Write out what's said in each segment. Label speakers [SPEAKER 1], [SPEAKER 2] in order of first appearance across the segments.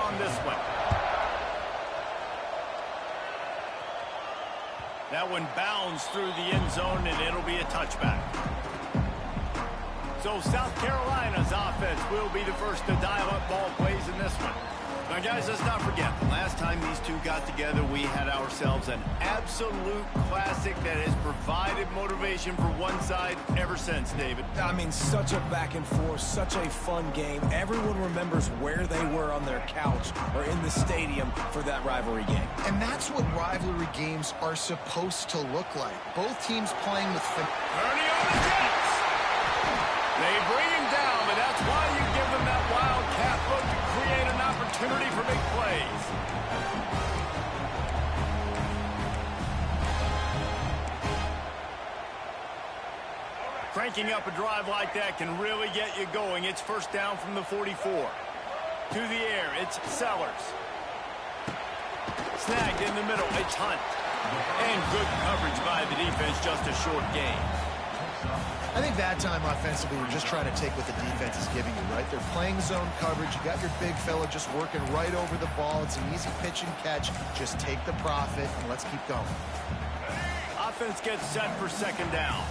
[SPEAKER 1] on this one. That one bounds through the end zone, and it'll be a touchback. So South Carolina's offense will be the first to dial up ball plays in this one. Now, guys, let's not forget, the last time these two got together, we had ourselves an absolute classic that has provided motivation for one side ever since, David.
[SPEAKER 2] I mean, such a back and forth, such a fun game. Everyone remembers where they were on their couch or in the stadium for that rivalry game.
[SPEAKER 3] And that's what rivalry games are supposed to look like. Both teams playing with...
[SPEAKER 1] Ernie on the Jets! They bring him down, but that's why you give them that wildcat look to create an opportunity for big plays. Cranking up a drive like that can really get you going. It's first down from the 44. To the air, it's Sellers. Snagged in the middle, it's Hunt. And good coverage by the defense, just a short gain.
[SPEAKER 3] I think that time offensively, we're just trying to take what the defense is giving you, right? They're playing zone coverage. You got your big fella just working right over the ball. It's an easy pitch and catch. Just take the profit, and let's keep going.
[SPEAKER 1] Offense gets set for second down.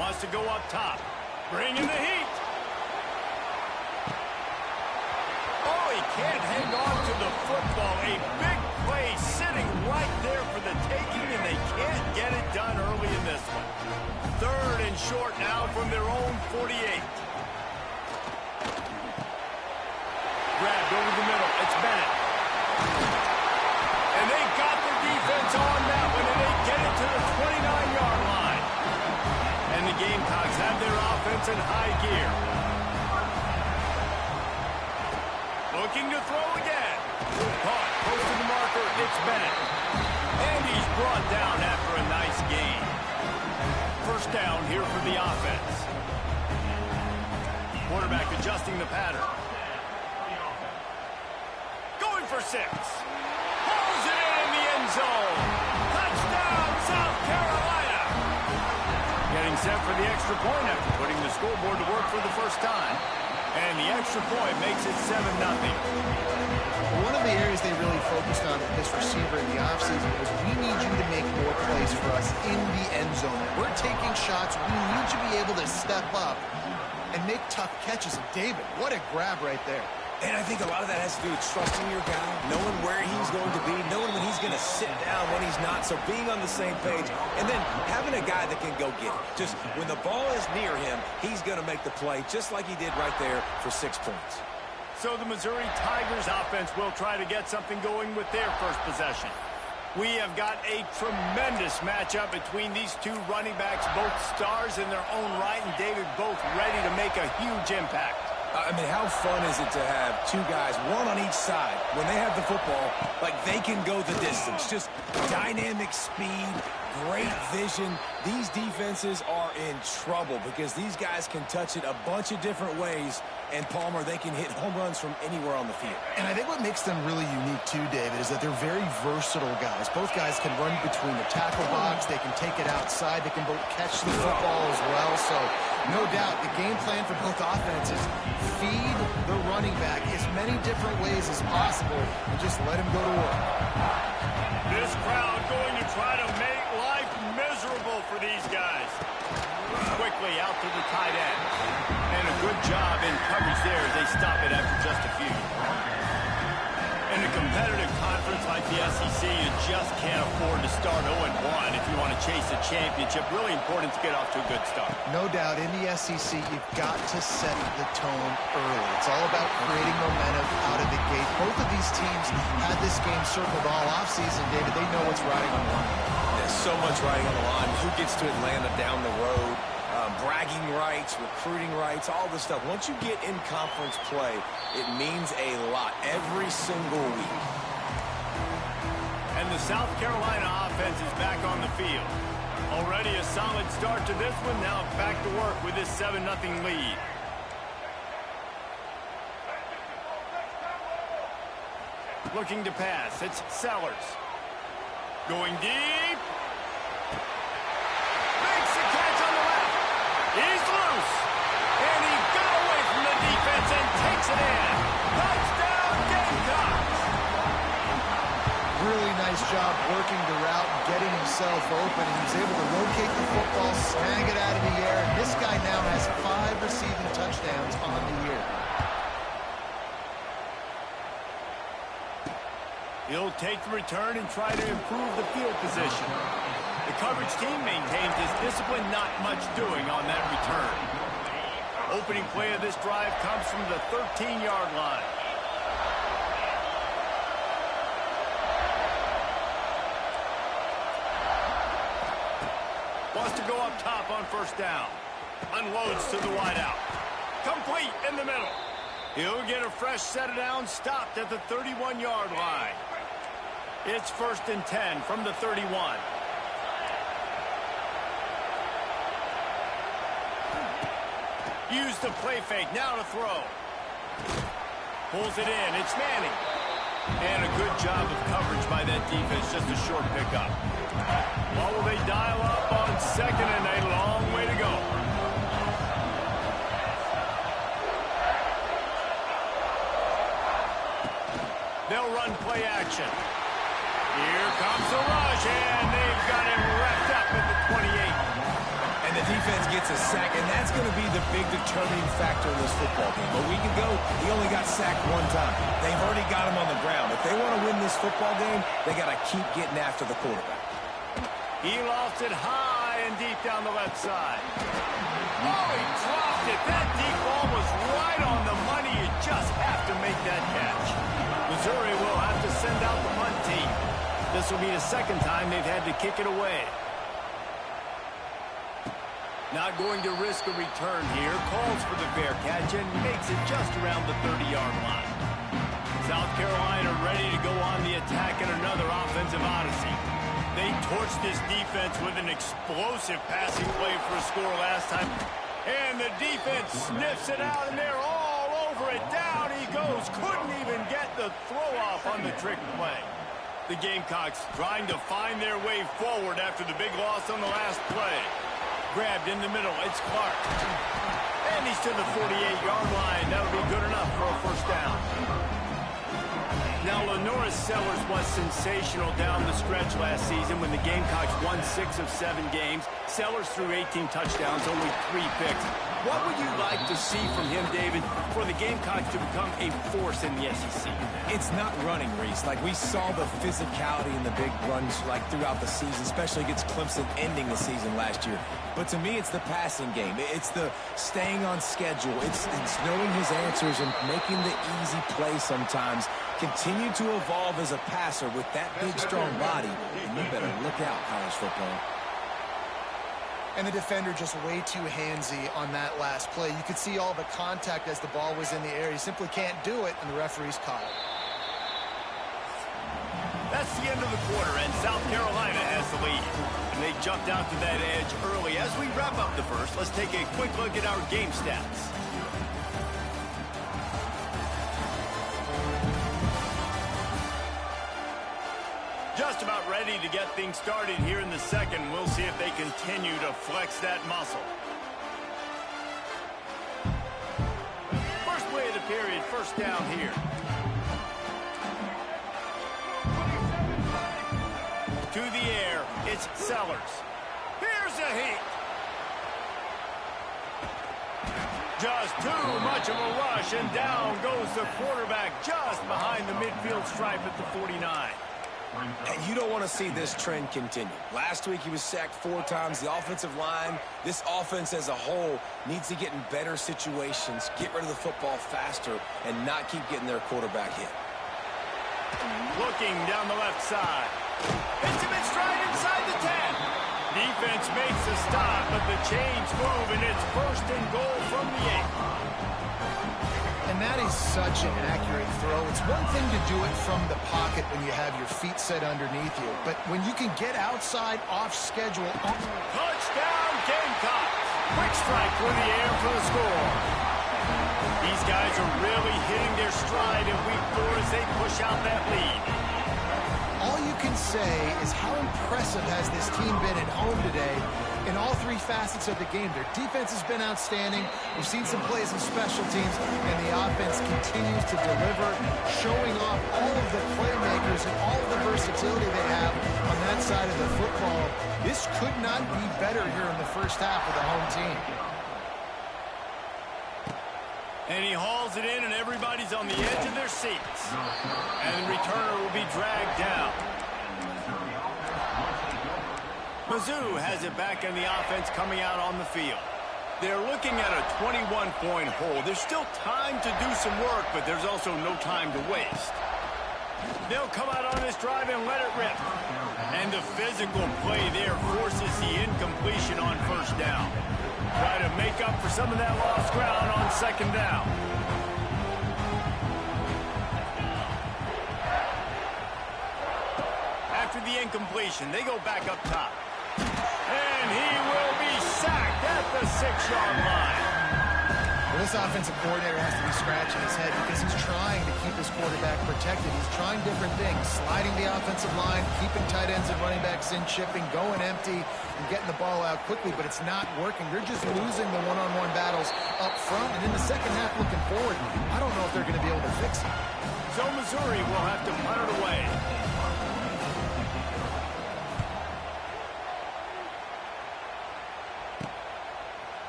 [SPEAKER 1] Wants to go up top. Bring in the heat. Oh, he can't hang on to the football. A big play sitting right there for the taking, and they can't get it done early in this one. Third and short now from their own 48. Grabbed over the middle. It's Bennett. And they got the defense on that one, and they get it to the 29-yard line. And the Gamecocks have their offense in high gear. Looking to throw again. Caught, close to the marker, it's Bennett. And he's brought down after a nice gain. First down here for the offense. Quarterback adjusting the pattern. Going for 6. Pulls it in the end zone. Touchdown, South Carolina. Getting set for the extra point after putting the scoreboard to work for the first time. And the extra point makes it 7-0.
[SPEAKER 3] One of the areas they really focused on with this receiver in the offseason was we need you to make more plays for us in the end zone. We're taking shots. We need you to be able to step up and make tough catches. And David, what a grab right there.
[SPEAKER 2] And I think a lot of that has to do with trusting your guy, knowing where he's going to be, knowing when he's going to sit down, when he's not, so being on the same page, and then having a guy that can go get it. Just when the ball is near him, he's going to make the play, just like he did right there for 6 points.
[SPEAKER 1] So the Missouri Tigers offense will try to get something going with their first possession. We have got a tremendous matchup between these two running backs, both stars in their own right, and David both ready to make a huge impact.
[SPEAKER 2] I mean, how fun is it to have two guys, one on each side, when they have the football, like they can go the distance. Just dynamic speed, great vision. These defenses are in trouble because these guys can touch it a bunch of different ways. And, Palmer, they can hit home runs from anywhere on the field.
[SPEAKER 3] And I think what makes them really unique, too, David, is that they're very versatile guys. Both guys can run between the tackle box. They can take it outside. They can both catch the football as well. So, no doubt, the game plan for both offenses, feed the running back as many different ways as possible and just let him go to work.
[SPEAKER 1] This crowd going to try to make life miserable for these guys. Quickly out to the tight end. And a good job in coverage there as they stop it after just a few. In a competitive conference like the SEC, you just can't afford to start 0-1 if you want to chase a championship. Really important to get off to a good start.
[SPEAKER 3] No doubt, in the SEC, you've got to set the tone early. It's all about creating momentum out of the gate. Both of these teams had this game circled all offseason, David. They know what's riding on the line.
[SPEAKER 2] There's so much riding on the line. Who gets to Atlanta down the road? Bragging rights, recruiting rights, all this stuff. Once you get in conference play, it means a lot every single week.
[SPEAKER 1] And the South Carolina offense is back on the field. Already a solid start to this one. Now back to work with this 7-0 lead. Looking to pass. It's Sellers. Going deep. Makes the catch on the left. He's loose. And he got away from the defense and takes it in. Touchdown, Gamecocks!
[SPEAKER 3] Really nice job working the route and getting himself open. And he's able to locate the football, snag it out of the air. And this guy now has 5 receiving touchdowns on the year.
[SPEAKER 1] He'll take the return and try to improve the field position. The coverage team maintains his discipline, not much doing on that return. Opening play of this drive comes from the 13-yard line. Wants to go up top on first down. Unloads to the wideout. Complete in the middle. He'll get a fresh set of downs, stopped at the 31-yard line. It's 1st and 10 from the 31. Use the play fake, now to throw. Pulls it in, it's Manning. And a good job of coverage by that defense, just a short pickup. What will they dial up on 2nd and a long way to go? They'll run play action. Here comes the rush, and they've got him wrapped up at the 28.
[SPEAKER 2] And the defense gets a sack, and that's going to be the big determining factor in this football game. A week ago, he only got sacked 1 time. They've already got him on the ground. If they want to win this football game, they got to keep getting after the quarterback.
[SPEAKER 1] He lost it high and deep down the left side. Oh, he dropped it. That deep ball was right on the money. You just have to make that catch. Missouri will have to send out the punt team. This will be the 2nd time they've had to kick it away. Not going to risk a return here. Calls for the fair catch and makes it just around the 30-yard line. South Carolina ready to go on the attack in another offensive odyssey. They torched this defense with an explosive passing play for a score last time. And the defense sniffs it out, and they're all over it. Down he goes. Couldn't even get the throw off on the trick play. The Gamecocks trying to find their way forward after the big loss on the last play. Grabbed in the middle. It's Clark. And he's to the 48-yard line. That'll be good enough for a first down. Now, Lenoris Sellers was sensational down the stretch last season when the Gamecocks won 6 of 7 games. Sellers threw 18 touchdowns, only 3 picks. What would you like to see from him, David, for the Gamecocks to become a force in the SEC?
[SPEAKER 2] It's not running, Reese. Like, we saw the physicality in the big runs, like, throughout the season, especially against Clemson ending the season last year. But to me, it's the passing game. It's the staying on schedule. It's knowing his answers and making the easy play sometimes. Continue to evolve as a passer with that big, strong body. And you better look out, college football.
[SPEAKER 3] And the defender just way too handsy on that last play. You could see all the contact as the ball was in the air. He simply can't do it, and the referee's caught it.
[SPEAKER 1] That's the end of the quarter, and South Carolina has the lead. And they jumped out to that edge early. As we wrap up the first, let's take a quick look at our game stats. Just about ready to get things started here in the second. We'll see if they continue to flex that muscle. First play of the period, first down here. To the air, it's Sellers. Here's a heat. Just too much of a rush, and down goes the quarterback just behind the midfield stripe at the 49.
[SPEAKER 2] And you don't want to see this trend continue. Last week, he was sacked 4 times. The offensive line, this offense as a whole, needs to get in better situations, get rid of the football faster, and not keep getting their quarterback hit.
[SPEAKER 1] Looking down the left side. Hits him in stride inside the 10. Defense makes a stop, but the chains move, and it's 1st and goal from the 8.
[SPEAKER 3] And that is such an accurate throw. It's one thing to do it from the pocket when you have your feet set underneath you, but when you can get outside, off schedule.
[SPEAKER 1] Touchdown, Gamecocks! Quick strike through the air for the score. These guys are really hitting their stride in week 4 as they push out that lead.
[SPEAKER 3] All you can say is how impressive has this team been at home today in all three facets of the game. Their defense has been outstanding. We've seen some plays in special teams, and the offense continues to deliver, showing off all of the playmakers and all of the versatility they have on that side of the football. This could not be better here in the first half of the home team.
[SPEAKER 1] And he hauls it in, and everybody's on the edge of their seats. And the returner will be dragged down. Mizzou has it back in the offense coming out on the field. They're looking at a 21-point hole. There's still time to do some work, but there's also no time to waste. They'll come out on this drive and let it rip. And the physical play there forces the incompletion on first down. Try to make up for some of that lost ground on second down. After the incompletion, they go back up top. And he will be sacked at the 6-yard line.
[SPEAKER 3] Well, this offensive coordinator has to be scratching his head because he's trying to keep his quarterback protected. He's trying different things, sliding the offensive line, keeping tight ends and running backs in, chipping, going empty, and getting the ball out quickly, but it's not working. They're just losing the one-on-one battles up front, and in the second half looking forward, I don't know if they're going to be able to fix it.
[SPEAKER 1] So Missouri will have to punt it away.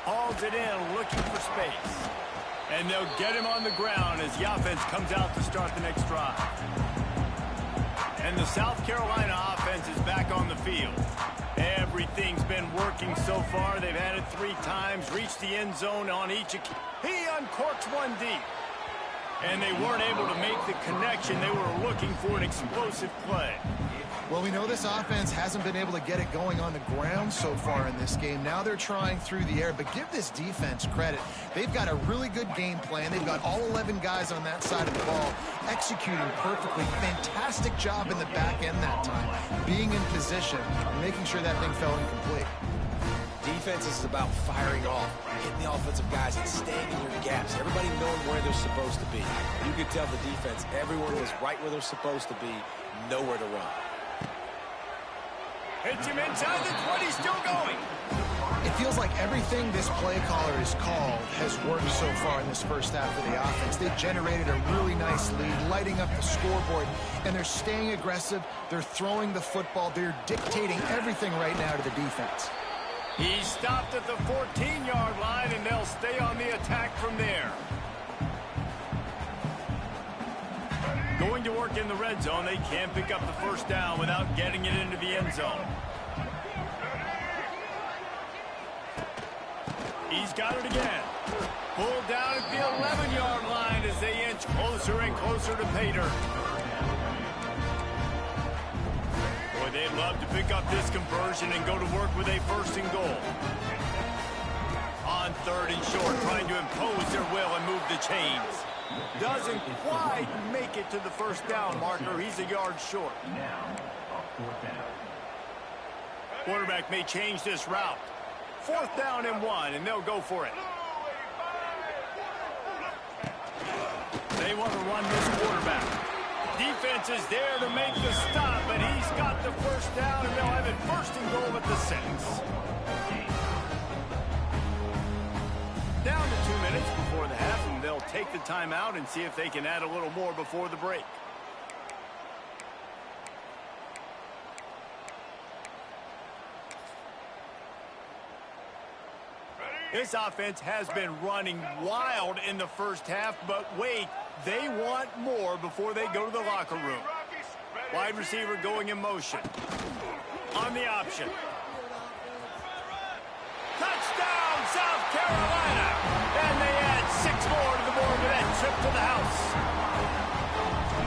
[SPEAKER 1] Hauls it in, looking for space. And they'll get him on the ground as the offense comes out to start the next drive. And the South Carolina offense is back on the field. Everything's been working so far. They've had it 3 times, reached the end zone on each occasion. He uncorks one deep. And they weren't able to make the connection. They were looking for an explosive play.
[SPEAKER 3] Well, we know this offense hasn't been able to get it going on the ground so far in this game. Now they're trying through the air, but give this defense credit. They've got a really good game plan. They've got all 11 guys on that side of the ball executing perfectly. Fantastic job in the back end that time, being in position and making sure that thing fell incomplete.
[SPEAKER 2] Defense is about firing off, hitting the offensive guys and staying in your gaps. Everybody knowing where they're supposed to be. You could tell the defense, everyone was right where they're supposed to be, nowhere to run.
[SPEAKER 1] Hits him inside the 20, still going.
[SPEAKER 3] It feels like everything this play caller has called has worked so far in this first half of the offense. They've generated a really nice lead, lighting up the scoreboard, and they're staying aggressive. They're throwing the football. They're dictating everything right now to the defense.
[SPEAKER 1] He stopped at the 14-yard line, and they'll stay on the attack from there. Going to work in the red zone. They can't pick up the first down without getting it into the end zone. He's got it again. Pulled down at the 11-yard line as they inch closer and closer to pay dirt. Boy, they'd love to pick up this conversion and go to work with a 1st and goal. On 3rd and short, trying to impose their will and move the chains. Doesn't quite make it to the first down marker. He's a yard short. Quarterback may change this route. 4th down and 1, and they'll go for it. They want to run this quarterback. Defense is there to make the stop, but he's got the first down, and they'll have it 1st and goal at the 6. Down to 2 minutes before the half, and they'll take the timeout and see if they can add a little more before the break. This offense has been running wild in the first half, but wait, they want more before they go to the locker room. Wide receiver going in motion. On the option. Touchdown, South Carolina! And they add 6 more to the board with that trip to the house.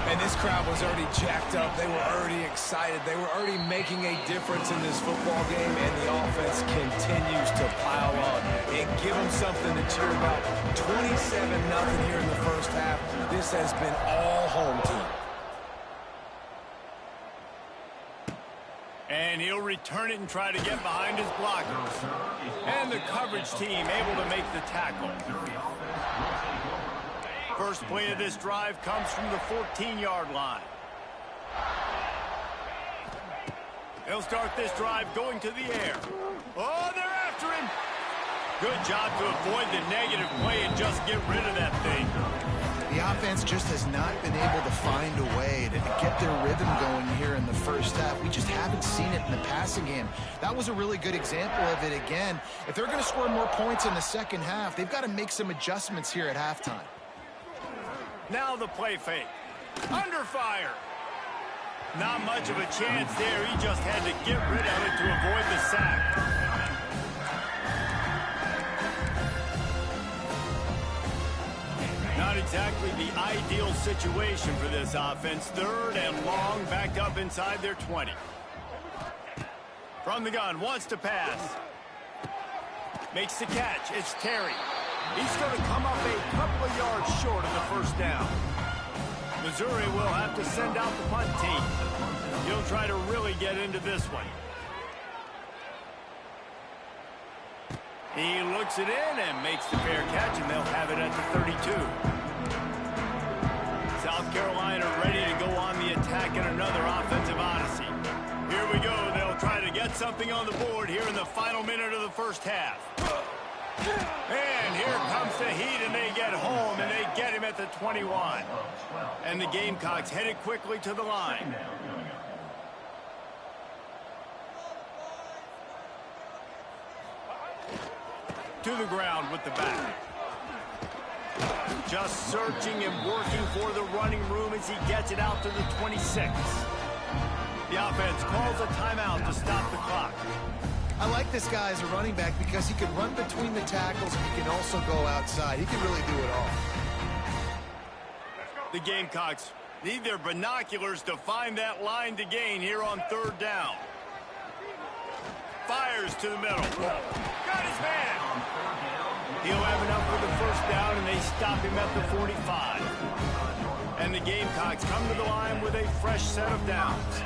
[SPEAKER 2] And this crowd was already jacked up. They were already excited. They were already making a difference in this football game, and the offense continues to pile on and give them something to cheer about. 27-0 here in the first half. This has been all home team.
[SPEAKER 1] And he'll return it and try to get behind his blockers. And the coverage team able to make the tackle. First play of this drive comes from the 14-yard line. They'll start this drive going to the air. Oh, they're after him. Good job to avoid the negative play and just get rid of that thing.
[SPEAKER 3] The offense just has not been able to find a way to get their rhythm going here in the first half. We just haven't seen it in the passing game. That was a really good example of it again. If they're going to score more points in the second half, they've got to make some adjustments here at halftime.
[SPEAKER 1] Now the play fake. Under fire. Not much of a chance there. He just had to get rid of it to avoid the sack. Not exactly the ideal situation for this offense. 3rd and long, backed up inside their 20. From the gun, wants to pass. Makes the catch. It's Terry. He's going to come up a couple of yards short of the first down. Missouri will have to send out the punt team. He'll try to really get into this one. He looks it in and makes the fair catch, and they'll have it at the 32. South Carolina ready to go on the attack in another offensive odyssey. Here we go. They'll try to get something on the board here in the final minute of the first half. And here comes the heat, and they get home, and they get him at the 21. And the Gamecocks headed quickly to the line. To the ground with the back. Just searching and working for the running room as he gets it out to the 26. The offense calls a timeout to stop the clock.
[SPEAKER 3] I like this guy as a running back because he can run between the tackles and he can also go outside. He can really do it all.
[SPEAKER 1] The Gamecocks need their binoculars to find that line to gain here on 3rd down. Fires to the middle. Got his man. He'll have enough for the first down, and they stop him at the 45. And the Gamecocks come to the line with a fresh set of downs.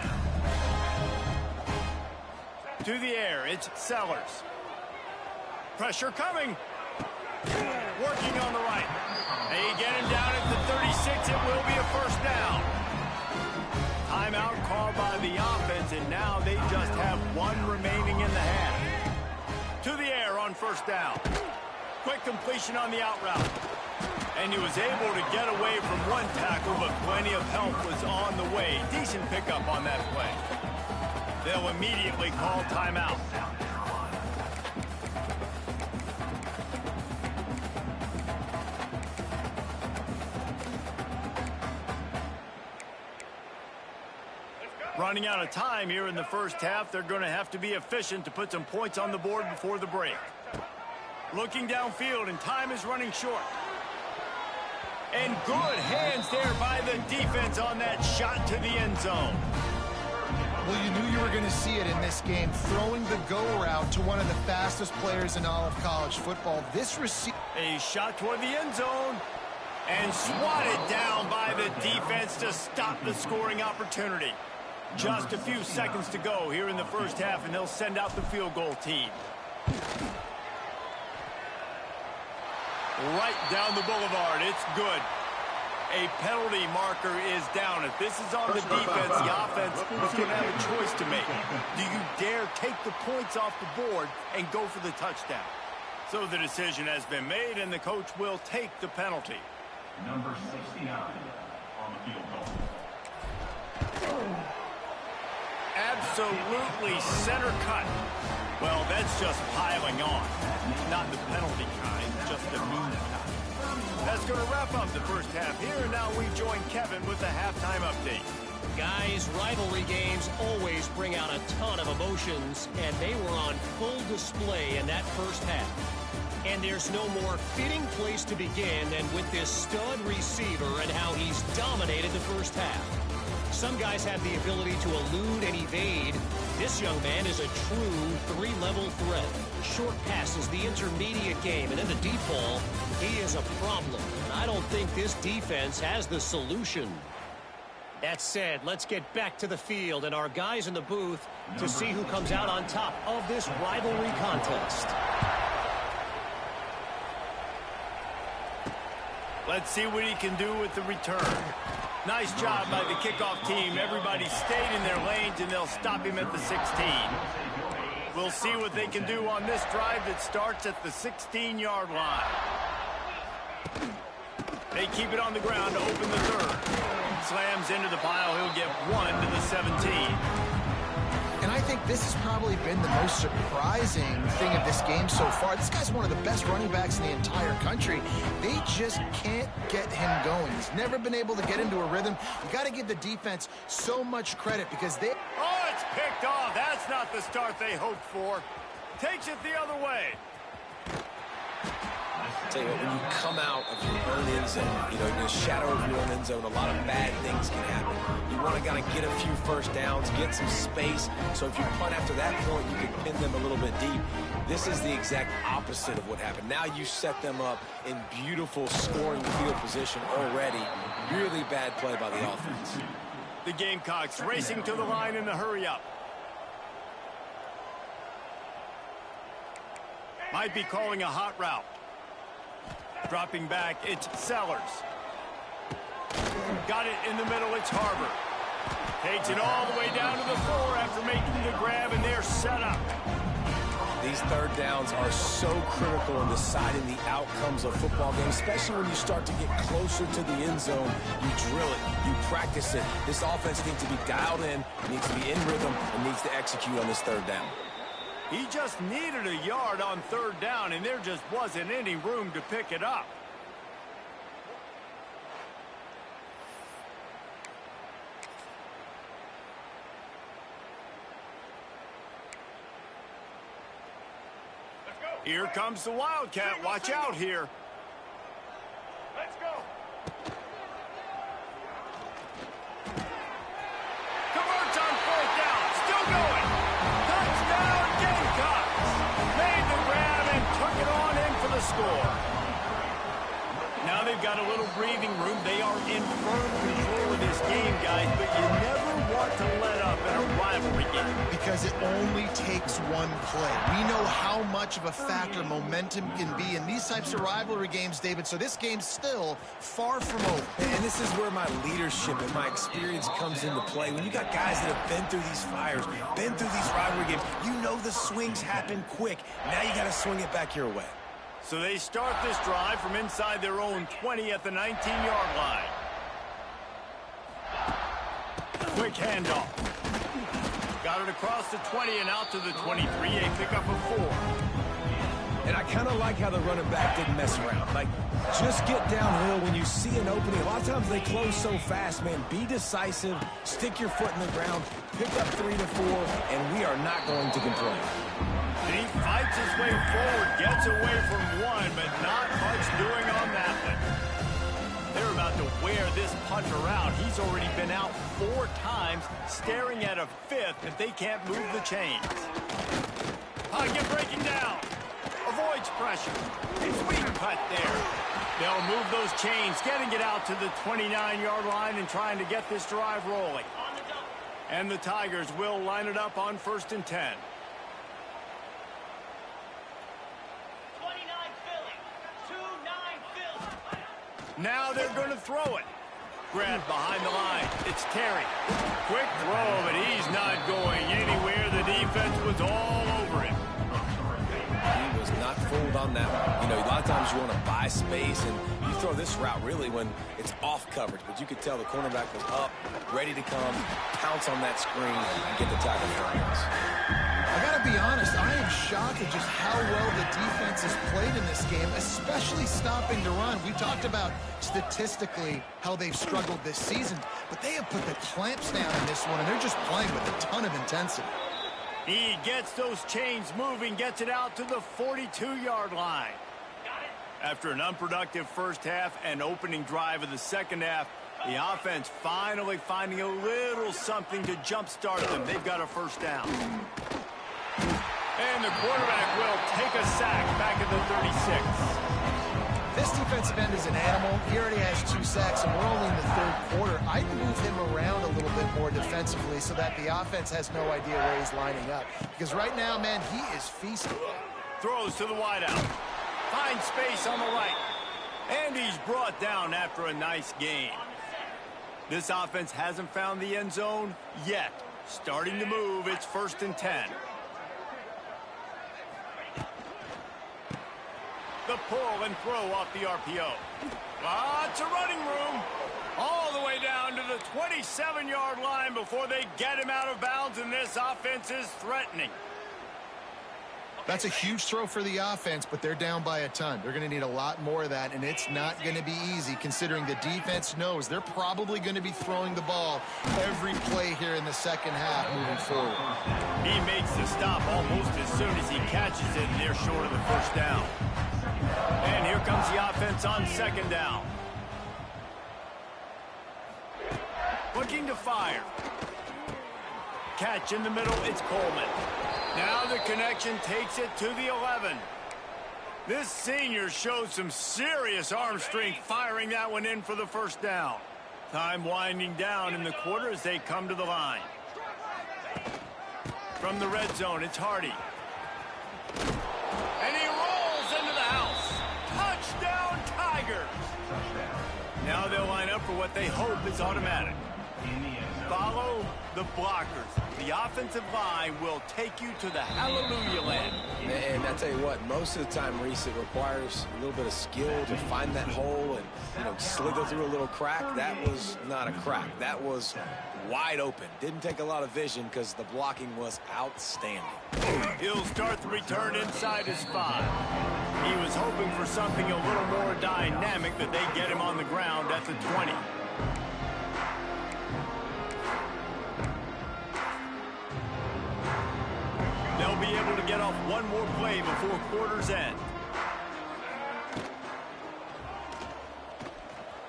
[SPEAKER 1] To the air, it's Sellers. Pressure coming. Working on the right. They get him down at the 36. It will be a first down. Timeout called by the offense, and now they just have one remaining in the half. To the air on first down. Quick completion on the out route. And he was able to get away from one tackle, but plenty of help was on the way. Decent pickup on that play. They'll immediately call timeout. Running out of time here in the first half. They're going to have to be efficient to put some points on the board before the break. Looking downfield, and time is running short. And good hands there by the defense on that shot to the end zone.
[SPEAKER 3] Well, you knew you were going to see it in this game, throwing the go route to one of the fastest players in all of college football. This receiver...
[SPEAKER 1] A shot toward the end zone, and swatted down by the defense to stop the scoring opportunity. Just a few seconds to go here in the first half, and they'll send out the field goal team. Right down the boulevard. It's good. A penalty marker is down. If this is on the defense, the offense is going to have a choice to make. Do you dare take the points off the board and go for the touchdown? So the decision has been made, and the coach will take the penalty.
[SPEAKER 4] Number 69 on the field goal.
[SPEAKER 1] Absolutely center cut. Well, that's just piling on. Not the penalty kind, just the mean kind. That's going to wrap up the first half here, and now we join Kevin with the halftime update.
[SPEAKER 5] Guys, rivalry games always bring out a ton of emotions, and they were on full display in that first half. And there's no more fitting place to begin than with this stud receiver and how he's dominated the first half. Some guys have the ability to elude and evade. This young man is a true three-level threat. Short passes, the intermediate game, and in the deep ball, he is a problem. And I don't think this defense has the solution. That said, let's get back to the field and our guys in the booth to see who comes out on top of this rivalry contest.
[SPEAKER 1] Let's see what he can do with the return. Nice job by the kickoff team. Everybody stayed in their lanes, and they'll stop him at the 16. We'll see what they can do on this drive that starts at the 16-yard line. They keep it on the ground to open the third. Slams into the pile. He'll get 1 to the 17.
[SPEAKER 3] And I think this has probably been the most surprising thing of this game so far. This guy's one of the best running backs in the entire country. They just can't get him going. He's never been able to get into a rhythm. You got to give the defense so much credit because they...
[SPEAKER 1] Oh, it's picked off. That's not the start they hoped for. Takes it the other way.
[SPEAKER 2] Tell you what, when you come out of your own end zone, in the shadow of your own end zone, a lot of bad things can happen. You want to kind of get a few first downs, get some space, so if you punt after that point, you can pin them a little bit deep. This is the exact opposite of what happened. Now you set them up in beautiful scoring field position already. Really bad play by the offense.
[SPEAKER 1] The Gamecocks racing to the line in the hurry-up. Might be calling a hot route. Dropping back, it's Sellers. Got it in the middle, it's Harbor. Takes it all the way down to the 4 after making the grab, and they're set up.
[SPEAKER 2] These third downs are so critical in deciding the outcomes of football games, especially when you start to get closer to the end zone. You drill it, you practice it. This offense needs to be dialed in, needs to be in rhythm, and needs to execute on this third down.
[SPEAKER 1] He just needed a yard on third down, and there just wasn't any room to pick it up. Here comes the Wildcat. Watch out here. Let's go. Converts on fourth down. Still going. Touchdown, Gamecocks. Made the grab and took it on in for the score. Now they've got a little breathing room. They are in firm control of this game, guys, but you never want to let up in a rivalry game.
[SPEAKER 3] Because it only takes one play. We know how much of a factor momentum can be in these types of rivalry games, David, so this game's still far from over.
[SPEAKER 2] And this is where my leadership and my experience comes into play. When you got guys that have been through these fires, been through these rivalry games, you know the swings happen quick. Now you got to swing it back your way.
[SPEAKER 1] So they start this drive from inside their own 20 at the 19-yard line. Quick handoff. Got it across the 20 and out to the 23. A pickup of 4.
[SPEAKER 2] And I kind of like how the running back didn't mess around. Like, just get downhill when you see an opening. A lot of times they close so fast, man. Be decisive. Stick your foot in the ground. Pick up 3 to 4, and we are not going to complain.
[SPEAKER 1] And he fights his way forward, gets away from 1, but not much doing on that one. They're about to wear this punter out. He's already been out 4 times, staring at a 5th if they can't move the chains. Pocket breaking down. Avoids pressure. Sweet cut there. They'll move those chains, getting it out to the 29-yard line and trying to get this drive rolling. And the Tigers will line it up on 1st and 10. Now they're going to throw it. Grabbed behind the line. It's Terry. Quick throw, but he's not going anywhere. The defense was all over him.
[SPEAKER 2] He was not fooled on that one. A lot of times you want to buy space, and you throw this route really when it's off coverage. But you could tell the cornerback was up, ready to come, pounce on that screen, and get the tackle for yards.
[SPEAKER 3] I got to be honest, I am shocked at just how well the defense has played in this game, especially stopping the run. We talked about statistically how they've struggled this season, but they have put the clamps down in this one, and they're just playing with a ton of intensity.
[SPEAKER 1] He gets those chains moving, gets it out to the 42-yard line. After an unproductive first half and opening drive of the second half, the offense finally finding a little something to jumpstart them. They've got a first down. And the quarterback will take a sack back at the 36.
[SPEAKER 3] This defensive end is an animal. He already has 2 sacks, and we're only in the 3rd quarter. I'd move him around a little bit more defensively so that the offense has no idea where he's lining up. Because right now, man, he is feasting.
[SPEAKER 1] Throws to the wideout. Finds space on the right. And he's brought down after a nice gain. This offense hasn't found the end zone yet. Starting to move, it's 1st and 10. The pull and throw off the RPO. Lots of running room. All the way down to the 27-yard line before they get him out of bounds, and this offense is threatening.
[SPEAKER 3] That's a huge throw for the offense, but they're down by a ton. They're going to need a lot more of that, and it's not going to be easy considering the defense knows they're probably going to be throwing the ball every play here in the second half moving forward.
[SPEAKER 1] He makes the stop almost as soon as he catches it, and they're short of the first down. And here comes the offense on 2nd down. Looking to fire. Catch in the middle, it's Coleman. Now the connection takes it to the 11. This senior shows some serious arm strength firing that one in for the first down. Time winding down in the quarter as they come to the line. From the red zone, it's Hardy. And he rolls into the house. Touchdown, Tigers! Now they'll line up for what they hope is automatic. Follow the blockers. The offensive line will take you to the hallelujah land.
[SPEAKER 2] And I tell you what, most of the time, Reese, it requires a little bit of skill to find that hole and, slither through a little crack. That was not a crack. That was wide open. Didn't take a lot of vision because the blocking was outstanding.
[SPEAKER 1] He'll start the return inside his 5. He was hoping for something a little more dynamic, but they get him on the ground at the 20. They'll be able to get off one more play before quarter's end.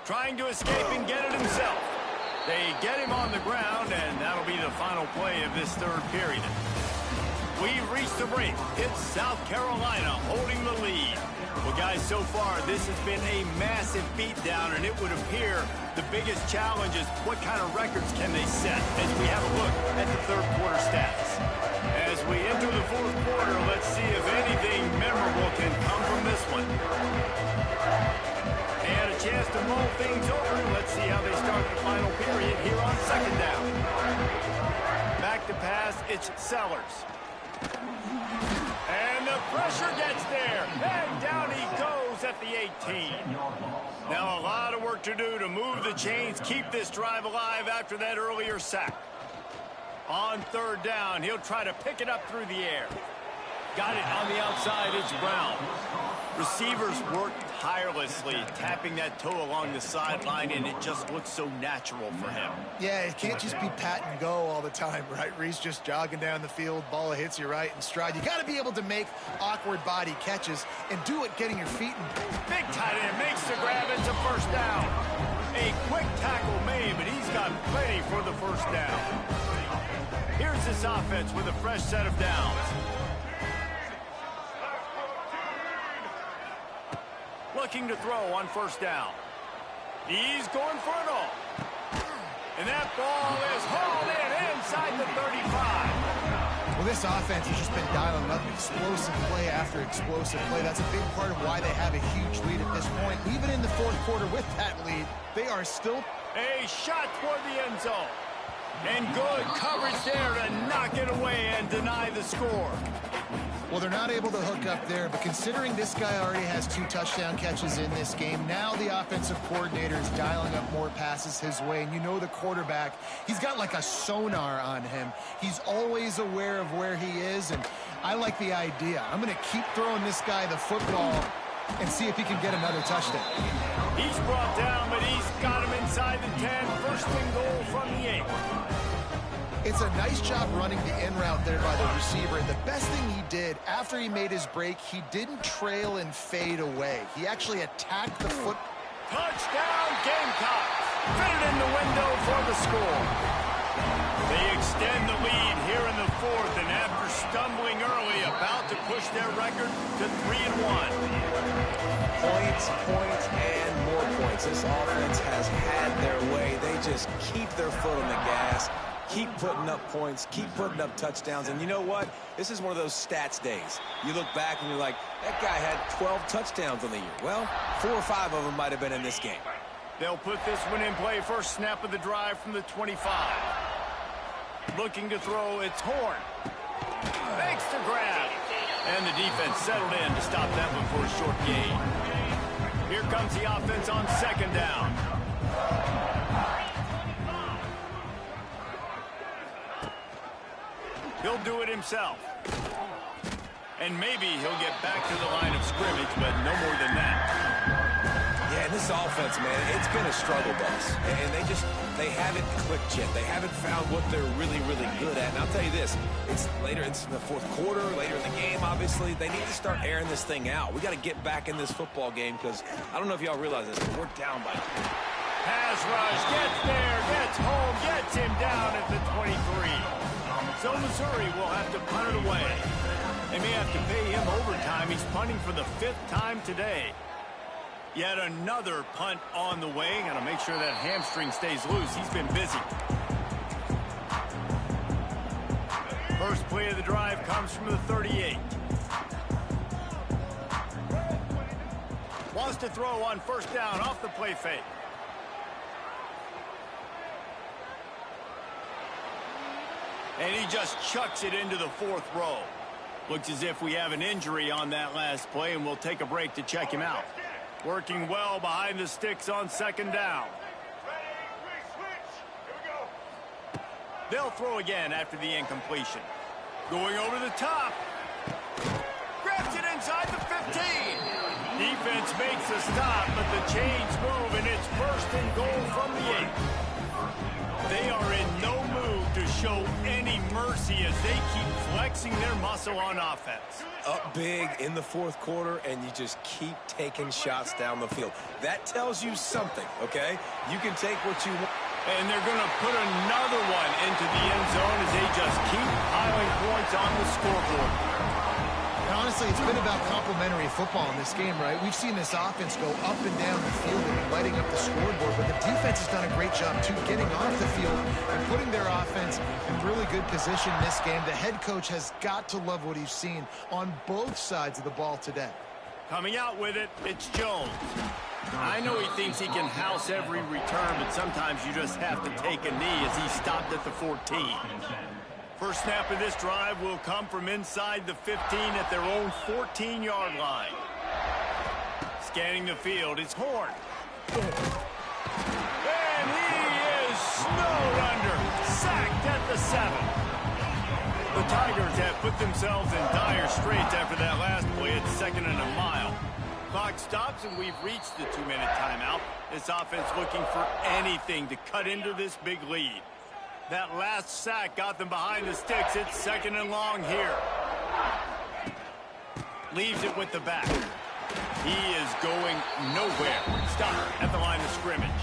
[SPEAKER 1] Trying to escape and get it himself. They get him on the ground, and that'll be the final play of this 3rd period. We've reached the break. It's South Carolina holding the lead. Well, guys, so far, this has been a massive beatdown, and it would appear the biggest challenge is what kind of records can they set as we have a look at the 3rd quarter stats. As we enter the 4th quarter, let's see if anything memorable can come from this one. And a chance to mull things over. Let's see how they start the final period here on 2nd down. Back to pass, it's Sellers. And the pressure gets there. And down he goes at the 18. Now a lot of work to do to move the chains, keep this drive alive after that earlier sack. On 3rd down, he'll try to pick it up through the air. Got it on the outside, it's Brown. Receivers work tirelessly, tapping that toe along the sideline, and it just looks so natural for him.
[SPEAKER 3] Yeah, it can't just be pat and go all the time, right? Reese just jogging down the field, ball hits you right in stride. You got to be able to make awkward body catches and do it getting your feet in.
[SPEAKER 1] Big tight end makes the grab, it's a first down. A quick tackle made, but he's got plenty for the first down. Here's this offense with a fresh set of downs. Looking to throw on 1st down. He's going for it all. And that ball is hauled in inside the 35.
[SPEAKER 3] Well, this offense has just been dialing up explosive play after explosive play. That's a big part of why they have a huge lead at this point. Even in the 4th quarter with that lead, they are still...
[SPEAKER 1] A shot toward the end zone. And good coverage there to knock it away and deny the score.
[SPEAKER 3] Well, they're not able to hook up there, but considering this guy already has 2 touchdown catches in this game, now the offensive coordinator is dialing up more passes his way. And you know the quarterback, he's got like a sonar on him. He's always aware of where he is, and I like the idea. I'm going to keep throwing this guy the football and see if he can get another touchdown.
[SPEAKER 1] He's brought down, but he's got him inside the 10. 1st and goal from the 8.
[SPEAKER 3] It's a nice job running the in route there by the receiver. And the best thing he did after he made his break, he didn't trail and fade away. He actually attacked the foot.
[SPEAKER 1] Touchdown, Gamecocks. Fitted in the window for the score. They extend the lead here in the 4th, and after stumbling early, about to push their record to 3-1.
[SPEAKER 2] Points, and more points. This offense has had their way. They just keep their foot on the gas, keep putting up points, keep putting up touchdowns. And you know what? This is one of those stats days. You look back and you're like, that guy had 12 touchdowns on the year. Well, 4 or 5 of them might have been in this game.
[SPEAKER 1] They'll put this one in play. First snap of the drive from the 25. Looking to throw, it's Horn. Makes the grab. And the defense settled in to stop that one for a short gain. Here comes the offense on second down. He'll do it himself. And maybe he'll get back to the line of scrimmage, but no more than that.
[SPEAKER 2] Yeah, and this offense, man, it's been a struggle bus. And they haven't clicked yet. They haven't found what they're really, really good at. And I'll tell you this, it's in the fourth quarter, later in the game, obviously. They need to start airing this thing out. We got to get back in this football game because I don't know if y'all realize this, but we're down by.
[SPEAKER 1] Pass rush, gets there, gets home, gets him down at the 23. So Missouri will have to punt it away. They may have to pay him overtime. He's punting for the 5th time today. Yet another punt on the way. Got to make sure that hamstring stays loose. He's been busy. First play of the drive comes from the 38. Wants to throw on first down off the play fake. And he just chucks it into the 4th row. Looks as if we have an injury on that last play, and we'll take a break to check him out. Working well behind the sticks on second down. They'll throw again after the incompletion. Going over the top. Grabs it inside the 15. Defense makes a stop, but the chains move, and it's 1st and goal from the 8. They are in no mood to show any mercy as they keep flexing their muscle on offense.
[SPEAKER 2] Up big in the 4th quarter, and you just keep taking shots down the field. That tells you something, okay? You can take what you want.
[SPEAKER 1] And they're going to put another one into the end zone as they just keep piling points on the scoreboard.
[SPEAKER 3] And honestly, it's been about complementary football in this game, right? We've seen this offense go up and down the field and lighting up the scoreboard, but the defense has done a great job, too, getting off the field and putting their offense in really good position in this game. The head coach has got to love what he's seen on both sides of the ball today.
[SPEAKER 1] Coming out with it, it's Jones. I know he thinks he can house every return, but sometimes you just have to take a knee as he stopped at the 14. First snap of this drive will come from inside the 15 at their own 14-yard line. Scanning the field, it's Horn. And he is snowed under, sacked at the 7. The Tigers have put themselves in dire straits after that last play at 2nd and a mile. Clock stops, and we've reached the 2-minute timeout. This offense looking for anything to cut into this big lead. That last sack got them behind the sticks. It's 2nd and long here. Leaves it with the back. He is going nowhere. Stop at the line of scrimmage.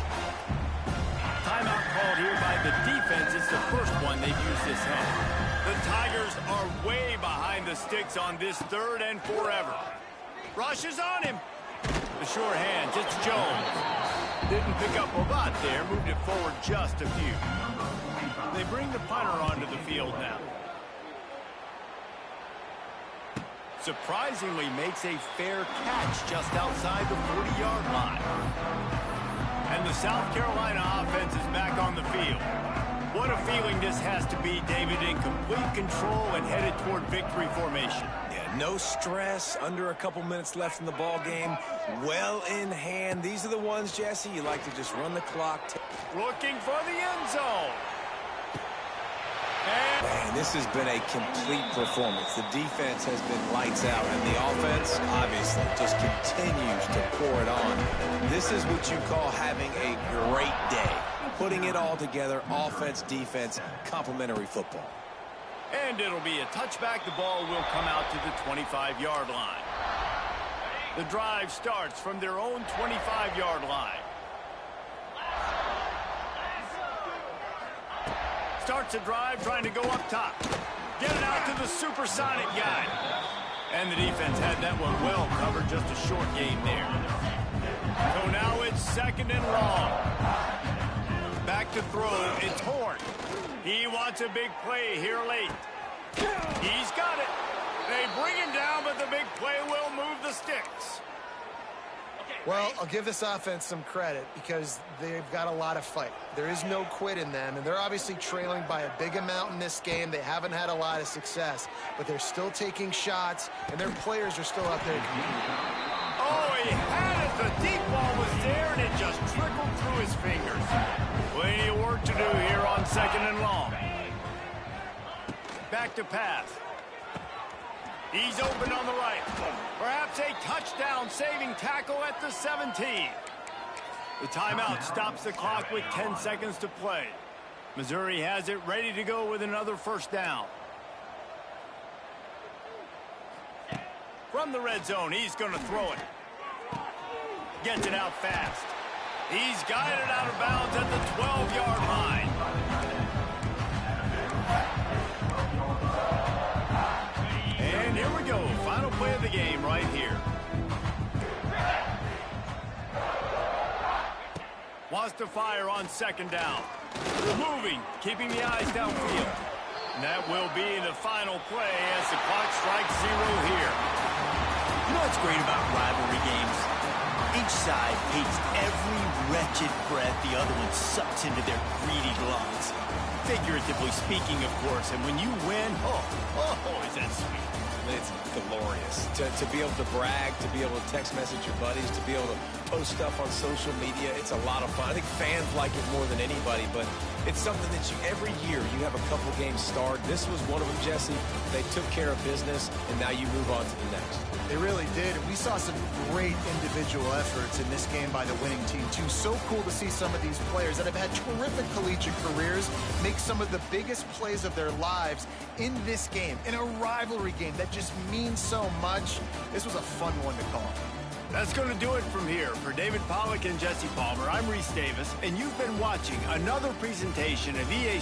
[SPEAKER 1] Timeout called here by the defense. It's the first one they've used this half. The Tigers are way behind the sticks on this 3rd and forever. Rushes on him. The sure hands, it's Jones. Didn't pick up a lot there. Moved it forward just a few. They bring the punter onto the field now. Surprisingly makes a fair catch just outside the 40-yard line. And the South Carolina offense is back on the field. What a feeling this has to be, David, in complete control and headed toward victory formation.
[SPEAKER 2] Yeah, no stress, under a couple minutes left in the ball game, well in hand. These are the ones, Jesse, you like to just run the clock.
[SPEAKER 1] Looking for the end zone.
[SPEAKER 2] Man, this has been a complete performance. The defense has been lights out, and the offense, obviously, just continues to pour it on. This is what you call having a great day. Putting it all together, offense, defense, complementary football.
[SPEAKER 1] And it'll be a touchback. The ball will come out to the 25-yard line. The drive starts from their own 25-yard line. Starts a drive trying to go up top. Get it out to the supersonic guy. And the defense had that one well covered, just a short gain there. So now it's 2nd and long. Back to throw, it's Horn. He wants a big play here late. He's got it. They bring him down, but the big play will move the sticks.
[SPEAKER 3] Well, I'll give this offense some credit because they've got a lot of fight. There is no quit in them, and they're obviously trailing by a big amount in this game. They haven't had a lot of success, but they're still taking shots, and their players are still out there competing.
[SPEAKER 1] Oh, he had it. The deep ball was there, and it just trickled through his fingers. Plenty of work to do here on 2nd and long. Back to pass. He's open on the right. Perhaps a touchdown-saving tackle at the 17. The timeout stops the clock with 10 seconds to play. Missouri has it ready to go with another first down. From the red zone, he's going to throw it. Gets it out fast. He's got it out of bounds at the 12-yard line. And here we go. Final play of the game right here. Wants to fire on 2nd down. Moving, keeping the eyes downfield. And that will be the final play as the clock strikes 0 here.
[SPEAKER 6] You know what's great about rivalry games? Each side hates every wretched breath the other one sucks into their greedy lungs. Figuratively speaking, of course. And when you win, oh, is that sweet.
[SPEAKER 2] It's glorious. To be able to brag, to be able to text message your buddies, to be able to post stuff on social media, it's a lot of fun. I think fans like it more than anybody, but it's something that every year you have a couple games starred. This was one of them, Jesse. They took care of business, and now you move on to the next.
[SPEAKER 3] They really did, and we saw some great individual efforts in this game by the winning team, too. So cool to see some of these players that have had terrific collegiate careers make some of the biggest plays of their lives in this game, in a rivalry game that just means so much. This was a fun one to call.
[SPEAKER 1] That's going to do it from here. For David Pollack and Jesse Palmer, I'm Reese Davis, and you've been watching another presentation of EA